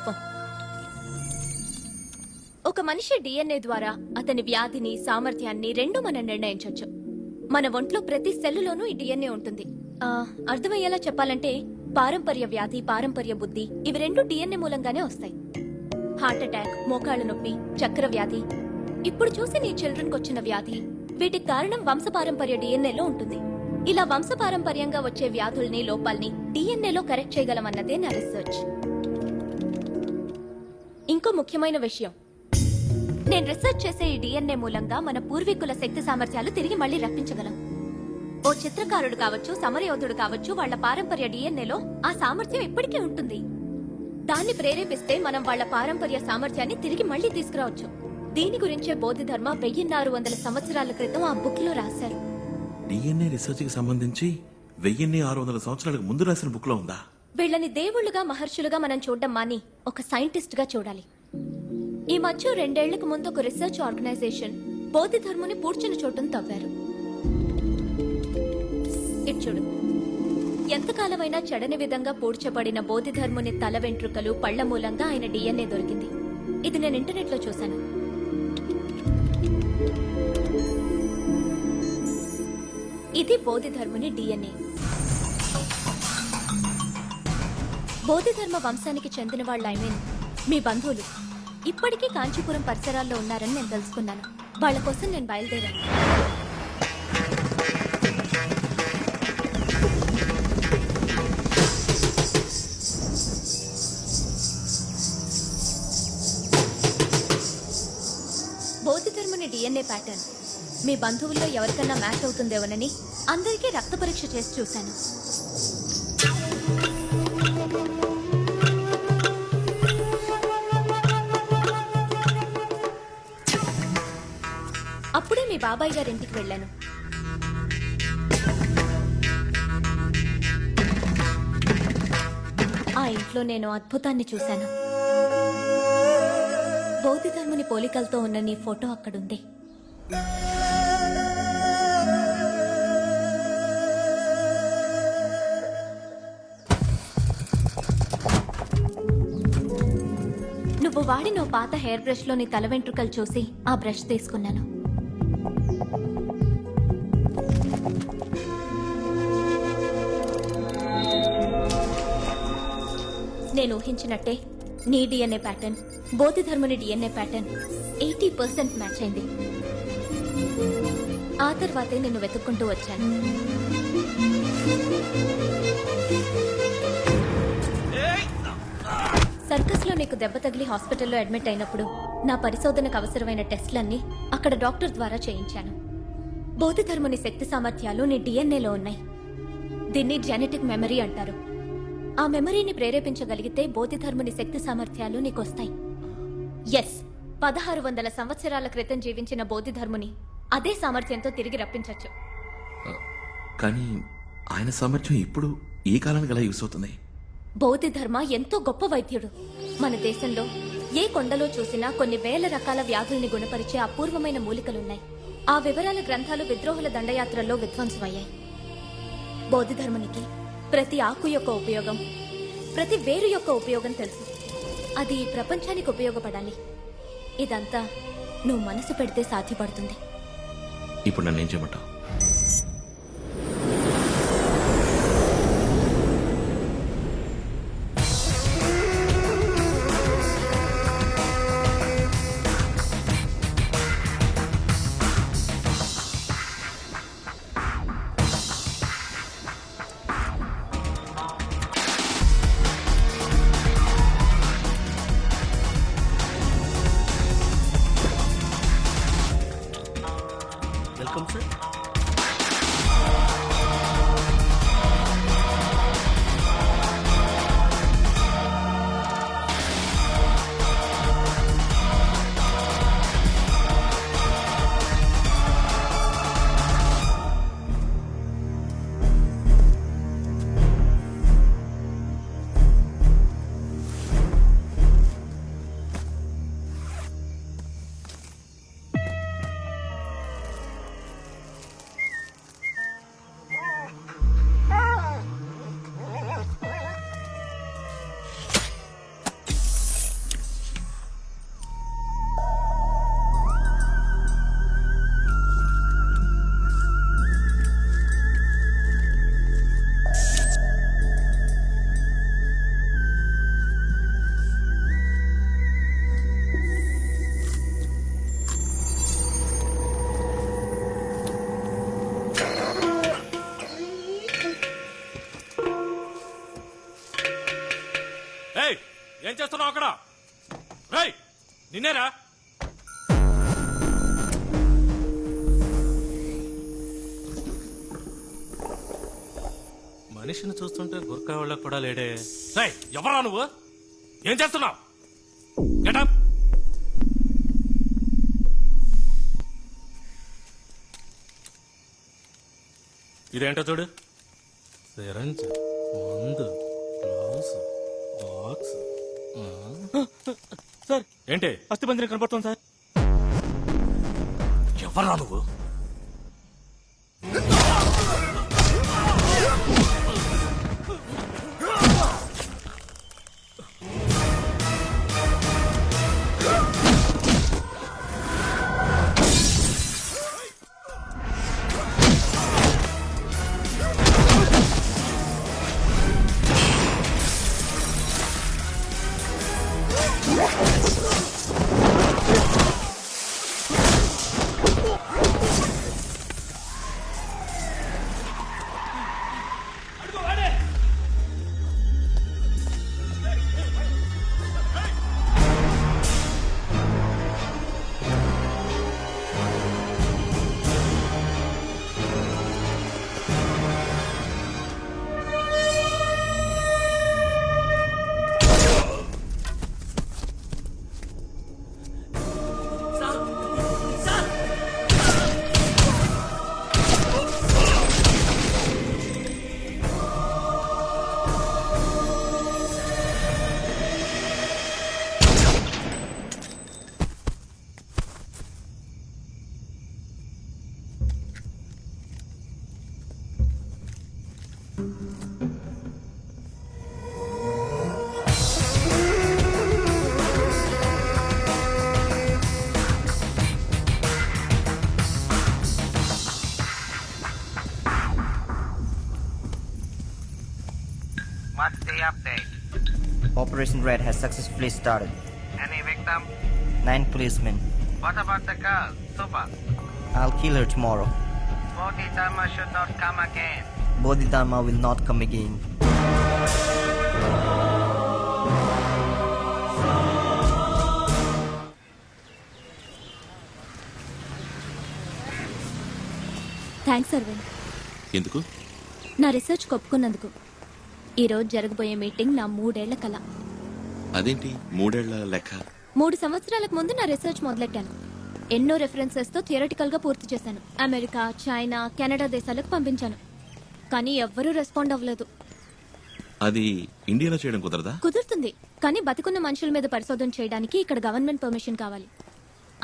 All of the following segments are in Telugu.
చెప్పం. ఒక మనిషి డిఎన్ఏ ద్వారా అతని వ్యాధిని, సామర్థ్యాన్ని రెండూ మనం నిర్ణయించవచ్చు. మన ఒంట్లో ప్రతి సెల్లులోనూ ఈ డిఎన్ఏ ఉంటుంది. అర్థమయ్యేలా చెప్పాలంటే పారంపర్య వ్యాధి, పారంపర్య బుద్ధి ఇవి రెండు డిఎన్ఏ మూలంగానే వస్తాయి. హార్ట్ అటాక్, మోకాళ్ళ నొప్పి, చక్కెర వ్యాధి, ఇప్పుడు చూసి నీ చిల్డ్రన్ కొచ్చిన వ్యాధి, వీటికి కారణం వంశపారంపర్య డిఎన్ఏలో ఉంటుంది. ఇలా వంశపారంపర్యంగా వచ్చే వ్యాధుల్ని, లోపాల్ని డిఎన్ఏలో కరెక్ట్ చేయగలమన్నదే నా రీసెర్చ్. ఇంకో ముఖ్యమైన విషయం, నేను రీసెర్చ్ చేసే ఈ డిఎన్ఏ మూలంగా మన పూర్వీకుల శక్తి సామర్థ్యాలు తిరిగి మళ్లీ రప్పించగలం. ఓ చిత్రకారుడు కావచ్చు, సమరయోధుడు కావచ్చు, వాళ్ల పారంపర్య డిఎన్ఏలో ఆ సామర్థ్యం ఇప్పటికీ ఉంటుంది. దాన్ని ప్రేరేపిస్తే మనం వాళ్ల పారంపర్య సామర్థ్యాన్ని తిరిగి మళ్లీ తీసుకురావచ్చు. దీని గురించే బోధిధర్మ 1600 సంవత్సరాల క్రితం ఆ బుక్ లో రాశారు. డిఎన్ఏ రీసెర్చ్ కి సంబంధించి 1600 సంవత్సరాలకు ముందు రాసిన బుక్ లో ఉందా? వీళ్ళని దేవుళ్లుగా, మహర్షులుగా మనం చూడడం మాని ఒక సైంటిస్ట్ గా చూడాలి. ఈ మధ్య 2 ఏళ్లకు ముందు ఒక రీసెర్చ్ ఆర్గనైజేషన్ బోధిధర్ముని పూడ్చిన చోటును తవ్వారు. ఇటు చూడు, ఎంతకాలమైనా చెడని విధంగా పూడ్చబడిన బోధిధర్ముని తల వెంట్రుకలు, పళ్ల మూలంగా ఆయన డిఎన్ఏ దొరికింది. ఇది నేను ఇంటర్నెట్ లో చూశాను. ఇది బోధిధర్ముని డిఎన్ఏ. బోధిధర్మ వంశానికి చెందిన వాళ్ళ మీ బంధువులు ఇప్పటికీ కాంచీపురం పరిసరాల్లో ఉన్నారని నేను తెలుసుకున్నాను. వాళ్ళ కోసం నేను బయలుదేరాను. బోధిధర్ముని డిఎన్ఏ ప్యాటర్న్ మీ బంధువుల్లో ఎవరికన్నా మ్యాచ్ అవుతుందేమోనని అందరికీ రక్త పరీక్ష చేసి చూశాను. అప్పుడే మీ బాబాయ్ గారి ఇంటికి వెళ్ళాను. ఆ ఇంట్లో నేను అద్భుతాన్ని చూశాను. బౌద్ధధర్ముని పోలికలతో ఉన్న నీ ఫోటో అక్కడుంది. నువ్వు వాడిన పాత హెయిర్ బ్రష్ లో నీ తల వెంట్రుకలు చూసి ఆ బ్రష్ తీసుకున్నాను. నేను ఊహించినట్టే నీ డిఎన్ఏ ప్యాటర్న్, బోధిధర్ముని డిఎన్ఏ ప్యాటర్న్ 80% మ్యాచ్ అయింది. ఆ తర్వాతే నిన్ను వెతుక్కుంటూ వచ్చాను. సర్కస్ లో నీకు దెబ్బ తగిలి హాస్పిటల్లో అడ్మిట్ అయినప్పుడు నా పరిశోధనకు అవసరమైన టెస్ట్లన్నీ అక్కడ డాక్టర్ ద్వారా చేయించాను. బోధిధర్ముని శక్తి సామర్థ్యాలు నీ డిఎన్ఏలో ఉన్నాయి. దీన్ని జెనెటిక్ మెమరీ అంటారు. ఆ మెమరీని ప్రేరేపించగలిగితే బోధిధర్ముని శక్తి సామర్థ్యాలు నీకొస్తాయి. ఎస్, 1600 సంవత్సరాల క్రితం జీవించిన బోధిధర్ముని అదే సామర్థ్యంతో తిరిగి రప్పించవచ్చు. కానీ ఆయన సామర్థ్యం ఇప్పుడు ఈ కాలానికి ఎలా యూస్ అవుతుంది? బోధిధర్మ ఎంతో గొప్ప వైద్యుడు. మన దేశంలో ఏ కొండలో చూసినా కొన్ని వేల రకాల వ్యాధుల్ని గుణపరిచే అపూర్వమైన మూలికలున్నాయి. ఆ వివరాల గ్రంథాలు విద్రోహుల దండయాత్రల్లో విధ్వంసమయ్యాయి. బోధిధర్మునికి ప్రతి ఆకు యొక్క ఉపయోగం, ప్రతి వేరు యొక్క ఉపయోగం తెలుసు. అది ఈ ప్రపంచానికి ఉపయోగపడాలి. ఇదంతా నువ్వు మనసు పెడితే సాధ్యపడుతుంది. ఇప్పుడు నన్నేం చేయమంటావు? Welcome sir. చేస్తున్నావు అక్కడ? రేయ్, నిన్నేరా? మనిషిని చూస్తుంటే గుర్కా వాళ్ళకు కూడా లేడే. రేయ్, ఎవరా నువ్వు? ఏం చేస్తున్నావు? గెటప్. ఇదేంటో చూడు. సిరంజ్, మందు, గ్లౌస్, బాక్స్. సార్ ఏంటి? అస్థిపంజరం కనపడుతుంది సార్. ఎవరా నువ్వు? What's the update? Operation Red has successfully started. Any victim? 9 policemen. What about the girl, Suba? I'll kill her tomorrow. Bodhidharma should not come again. Bodhidharma will not come again. Thanks Arvind. ఎందుకు? నా రీసెర్చ్ ఒప్పుకున్నందుకు. ఈ రోజు జరగబోయే మీటింగ్ నా 3 ఏళ్ల కల. అదేంటి 3 ఏళ్ల లెక్క? 3 సంవత్సరాలకు ముందు నా రీసెర్చ్ మొదలెట్టాను. ఎన్నో రెఫరెన్సెస్ తో థియరిటికల్ గా పూర్తి చేశాను. అమెరికా, చైనా, కెనడా దేశాలకు పంపించాను. కానీ ఎవ్వరూ రెస్పాండ్ అవ్వలేదు. అది ఇండియాలో చేయడం కుదరదా? కుదురుతుంది, కానీ బతికున్న మనుషుల మీద పరిశోధన చేయడానికి ఇక్కడ గవర్నమెంట్ పర్మిషన్ కావాలి.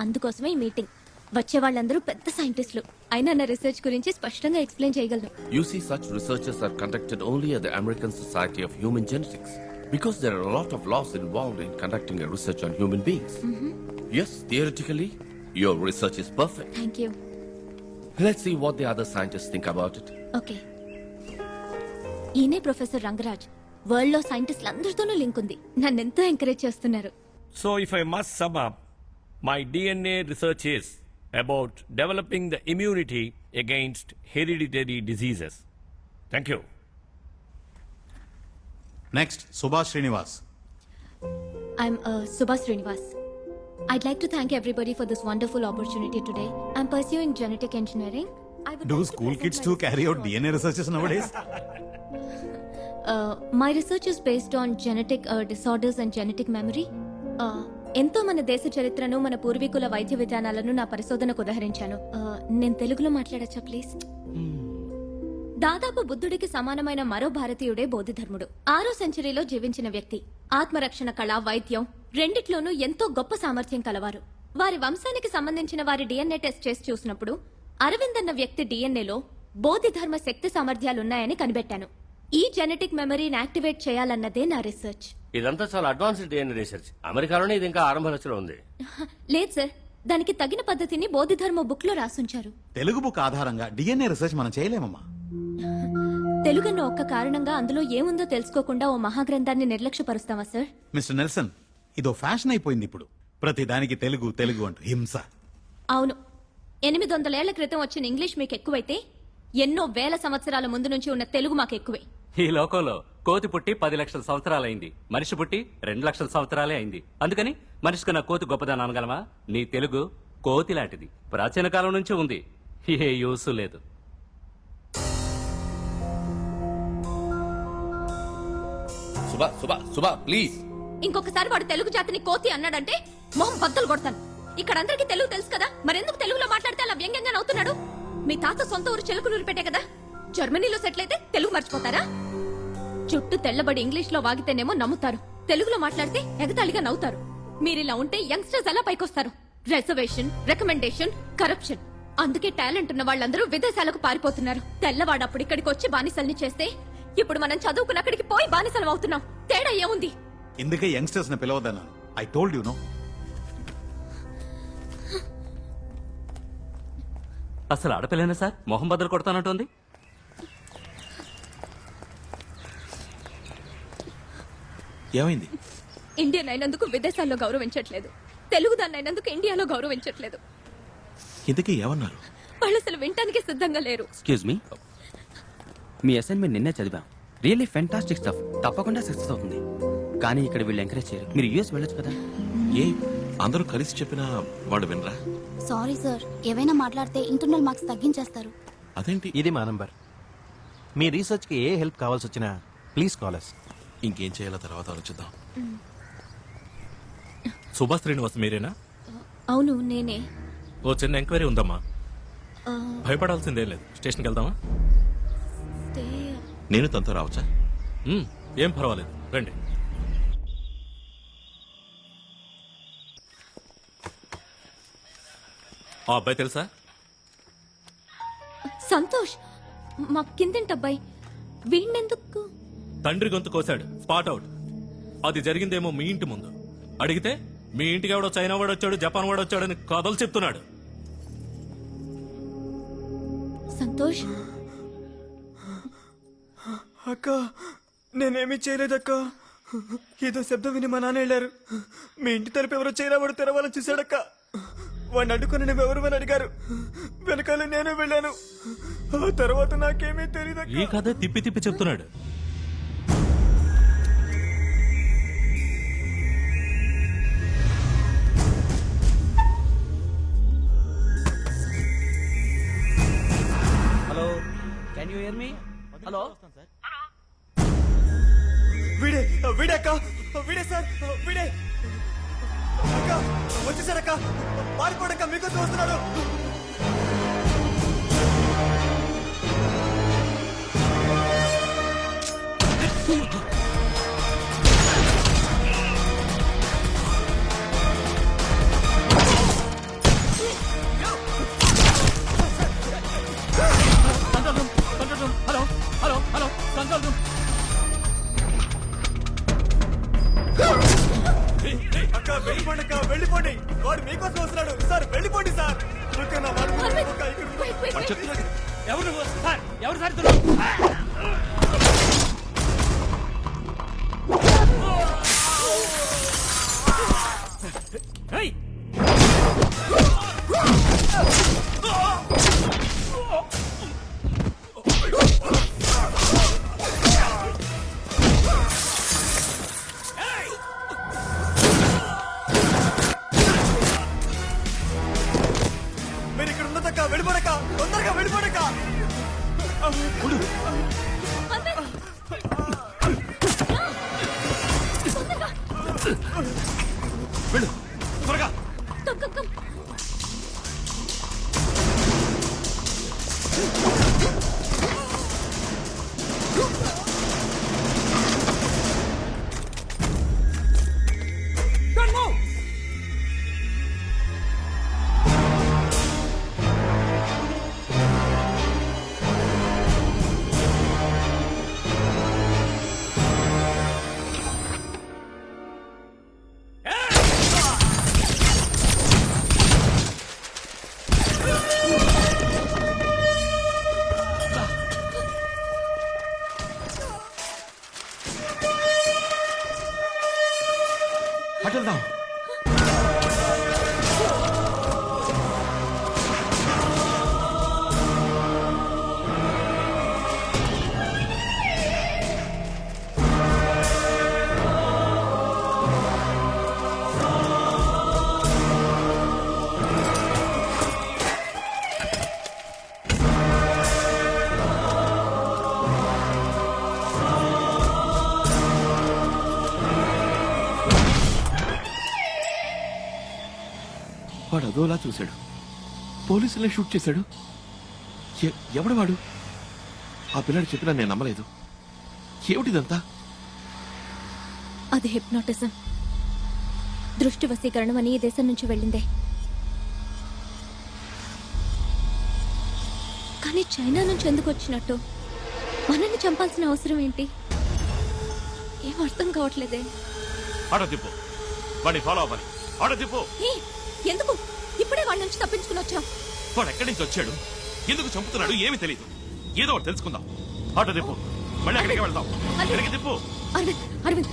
అందుకోసమే ఈ మీటింగ్. వచ్చే వాళ్ళందరూ పెద్ద సైంటిస్టులు. అయినా నా రీసెర్చ్ గురించి స్పష్టంగా ఎక్స్ప్లెయిన్ చేయగలను. You see, such researches are conducted only at the American Society of Human Genetics because there are a lot of laws involved in conducting a research on human beings. Yes, theoretically, your research is perfect. Thank you. Let's see what the other scientists think about it. Okay. ఈయనే ప్రొఫెసర్ రంగరాజ్. వరల్డ్ లో సైంటిస్టులు అందరితోనూ లింక్ ఉంది. నన్ను ఎంతో ఎంకరేజ్ చేస్తున్నారు. So if I must sum up, my DNA research is about developing the immunity against hereditary diseases. Thank you. Next, Subhash Srinivas. I'm Subhash Srinivas. I'd like to thank everybody for this wonderful opportunity today. I'm pursuing genetic engineering. I would Do like to school present kids my too carry out research DNA researches nowadays? My research is based on genetic disorders and genetic memory. ఎంతో మన దేశ చరిత్రను, మన పూర్వీకుల వైద్య విధానాలను నా పరిశోధనకు ఉదహరించాను. నేను తెలుగులో మాట్లాడచ్చా ప్లీజ్? దాదాపు బుద్ధుడికి సమానమైన మరో భారతీయుడే బోధిధర్ముడు. 6వ సెంచరీలో జీవించిన వ్యక్తి. ఆత్మరక్షణ కళ, వైద్యం రెండిట్లోనూ ఎంతో గొప్ప సామర్థ్యం కలవారు. వారి వంశానికి సంబంధించిన వారి డిఎన్ఏ టెస్ట్ చేసి చూసినప్పుడు అరవింద్ అన్న వ్యక్తి డిఎన్ఏలో బోధిధర్మ శక్తి సామర్థ్యాలున్నాయని కనిపెట్టాను. ఈ జెనెటిక్ మెమరీని యాక్టివేట్ చేయాలన్నదే నా రీసెర్చ్. ఇదంతా చాలా అడ్వాన్స్డ్ డిఎన్ఏ రీసెర్చ్. అమెరికాలోనే ఇది ఇంకా ఆరంభ దశలో ఉంది. లేదు సార్, దానికి తగిన పద్ధతిని బోధిధర్మ బుక్ లో రాసుంచారు. తెలుగు బుక్ ఆధారంగా డిఎన్ఏ రీసెర్చ్ మనం చేయలేమమ్మా. తెలుగన్న ఒక్క కారణంగా అందులో ఏముందో తెలుసుకోకుండా ఓ మహాగ్రంథాన్ని నిర్లక్ష్యపరుస్తావా సార్? మిస్టర్ నెల్సన్, ఇదో ఫ్యాషన్ అయిపోయింది ఇప్పుడు. ప్రతి దానికి తెలుగు తెలుగు అంటూ హింస. అవును, 800 ఏళ్ల క్రితం వచ్చిన ఇంగ్లీష్ మీకు ఎక్కువైతే ఎన్నో వేల సంవత్సరాల ముందు నుంచి ఉన్న తెలుగు మాకు ఎక్కువే. ఈ లోకంలో కోతి పుట్టి 10 లక్షల సంవత్సరాలైంది, మనిషి పుట్టి 2 లక్షల సంవత్సరాలే అయింది. అందుకని మనిషికి నా కోతి గొప్పదని అనగలమా? నీ తెలుగు కోతి లాంటిది, ప్రాచీన కాలం నుంచి ఉంది, ఏ యూసు లేదు. సుబా సుబా సుబా ప్లీజ్. ఇంకొకసారి వాడు తెలుగు జాతిని కోతి అన్నాడంటే మొహం బద్దలు కొడతాను. ఇక్కడ అందరికీ తెలుగు తెలుసు కదా, మరెందుకు తెలుగులో మాట్లాడితే అలా వ్యంగ్యంగా నవ్వుతున్నాడు? మీ తాత సొంత ఊరు చెలుకులూరు పెట్టే కదా, జర్మనీలో సెటిల్ అయితే తెలుగు మర్చిపోతారా? చుట్టూ తెల్లబడి ఇంగ్లీష్ లో వాగితేనేమో నమ్ముతారు, తెలుగులో మాట్లాడితే ఎగతాళిగా నవ్వుతారు. మీరిలా ఉంటే యంగ్స్టర్స్ ఎలా పైకొస్తారు? Reservation, recommendation, corruption. అందుకే టాలెంట్ ఉన్న వాళ్ళందరూ విదేశాలకు పారిపోతున్నారు. తెల్లవాడు అప్పుడు ఇక్కడికి వచ్చి బానిసల్ని చేస్తే ఇప్పుడు మనం చదువుకున్న అక్కడికి పోయి బానిసలం అవుతున్నాం. తేడా ఏముంది? ఇందుకే యంగ్స్టర్స్ ని పిలవద్దన్నాను. I told you no. అసలు ఆడపిల్లనే సార్ మొహం బద్దలు కొడతానంటోంది. ఏమైంది? ఇండియన్ అయినందుకు విదేశాల్లో గౌరవించట్లేదు, తెలుగు దాన్ని అయినందుకు ఇండియాలో గౌరవించట్లేదు. ఇంతకీ ఏమన్నారు? వాళ్ళు అసలు వినటానికి సిద్ధంగా లేరు. ఎక్స్క్యూజ్ మీ, మీ అసైన్మెంట్ నిన్నే చదివాం. రియల్లీ ఫెంటాస్టిక్ స్టఫ్, తప్పకుండా సక్సెస్ అవుతుంది. కానీ ఇక్కడ వీళ్ళు ఎంకరేజ్ చేయరు. మీరు యూఎస్ వెళ్ళొచ్చు కదా. ఏ అందరూ కలిసి చెప్పినా వాడు వినరా? సారీ సార్, ఏవైనా మాట్లాడితే ఇంటర్నల్ మార్క్స్ తగ్గించేస్తారు. అదేంటి? ఇది మా నంబర్. మీ రీసెర్చ్ కి ఏ హెల్ప్ కావాల్సి వచ్చినా ప్లీజ్ కాల్ us. ఇంకేం చేయాలో తర్వాత ఆలోచిద్దాం. సుభాష్ శ్రీనివాస్ మీరేనా? అవును నేనే. ఓ చిన్న ఎంక్వైరీ ఉందమ్మా. ఆ, భయపడాల్సిందేం లేదు. స్టేషన్కి వెళ్దామా? నేను తనతో రావచ్చా? ఏం పర్వాలేదు, రండి. ఆ అబ్బాయి తెలుసా? సంతోష్, మా కిందింటి అబ్బాయి. వీణెందుకు? తండ్రి గొంతు కోశాడు, స్పాట్ అవుట్. అది జరిగిందేమో మీ ఇంటి ముందు. అడిగితే మీ ఇంటికి ఎవడో చైనా వాడు వచ్చాడు, జపాన్ వాడు వచ్చాడని కథలు చెప్తున్నాడు. సంతోష్, అక్క నేనేమీ చేయలేదక్క. ఏదో శబ్దం విని మా నాన్న వెళ్ళారు. మీ ఇంటి తరపు ఎవరో చైనా వాడు తెరవాలని చూశాడక్క. వాడిని అడ్డుకుని నువ్వు ఎవరు అని అడిగారు. వెనకాల నేనే వెళ్ళాను. ఆ తర్వాత నాకేమీ తెలియదు. ఈ కథ తిప్పి తిప్పి చెప్తున్నాడు. Hello, can you here me? Hello, వీడే వీడే అక్క, వీడే సార్, వీడే అక్క. వచ్చేసారక్క, పారిపోడక్క, మీకోసం వస్తున్నాడు. Hello hello hello, control room. అక్క వెళ్ళిపోండి అక్క, వెళ్ళిపోండి. వాడు మీకోసం వస్తున్నాడు సార్, వెళ్ళిపోండి సార్. అక్క నా మాట వినండి అక్క, ఇక్కడ ఉండు. ఎవరు నువ్వు? సార్, ఎవరు సార్ ఇతను? మీరు ఇక్కడ ఉన్నదక్క, వెళ్ళిపోడక్క, తొందరగా వెళ్ళిపోడక్క. వెళ్ళు త్వరగా. అటెళ్దాం. వాడు అదోలా చూశాడు, పోలీసులనే షూట్ చేశాడు. ఎవడు వాడు? ఆ పిల్లాడు చెప్పినా నేను నమ్మలేదు. ఏమిటిదంతా? అది హిప్నాటిజం, దృష్టి వశీకరణం అని ఈ దేశం నుంచి వెళ్ళిందే. కానీ చైనా నుంచి ఎందుకు వచ్చినట్టు? మనల్ని చంపాల్సిన అవసరం ఏంటి? ఏం అర్థం కావట్లేదే. ఆటో తిప్పు, వాడిని ఫాలో అవ్వాలి. ఆటో తిప్పు. ఎందుకు ఇప్పుడే వాడి నుంచి తప్పించుకుని వచ్చాం? వాడు ఎక్కడి నుంచి వచ్చాడు, ఎందుకు చంపుతున్నాడు ఏమీ తెలియదు. ఏదో ఒకటి తెలుసుకుందాం. ఆటో తిప్పు, మళ్ళీ అక్కడికి వెళ్దాం. తిప్పు. అరవింద్, అరవింద్